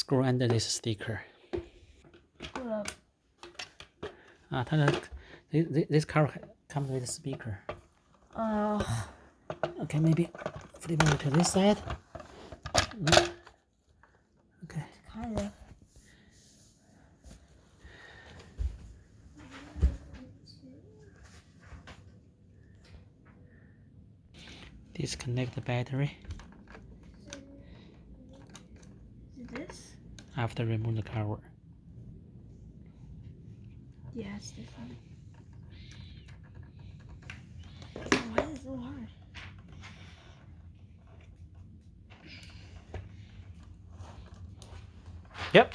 screw under this sticker. This car comes with a speaker. Okay, maybe flip over to this side. Okay. Kind of. Disconnect the battery. Is this? After remove the cover. Yeah, it's this one. Why is it so hard? Yep,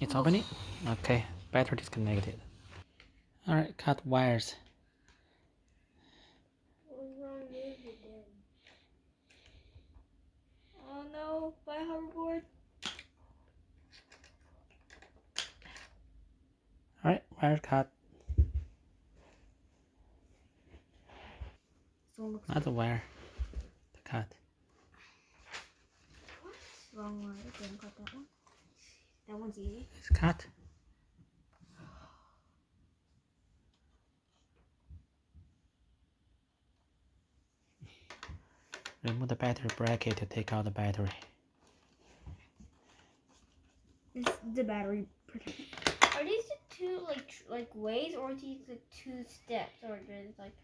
it's opening. Okay, battery disconnected. All right, cut wires. Oh no, my hoverboard. All right, wire cut. Not the wire. The cut. What? Wrong one. Didn't cut that one. That one's easy. It's cut. Remove the battery bracket to take out the battery. This the battery protector. Are these the two like ways, or are these the two steps, or there's like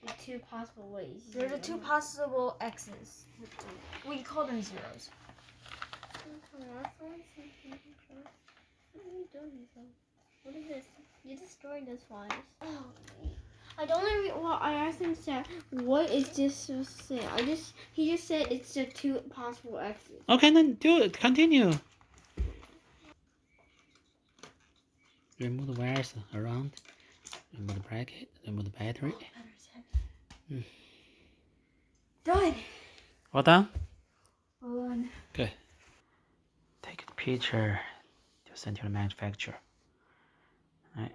the two possible ways? They're the two possible X's. We call them zeros. What are you doing, yourself? What is this? You destroyed this one. Oh. I don't know. Well, I asked him, Seth, what is this supposed to say? He just said it's the two possible X's. Okay, then do it. Continue. Remove the wires around. Remove the bracket. Remove the battery. Done. All done? Hold on. Good. Take a picture to send to the manufacturer. All right.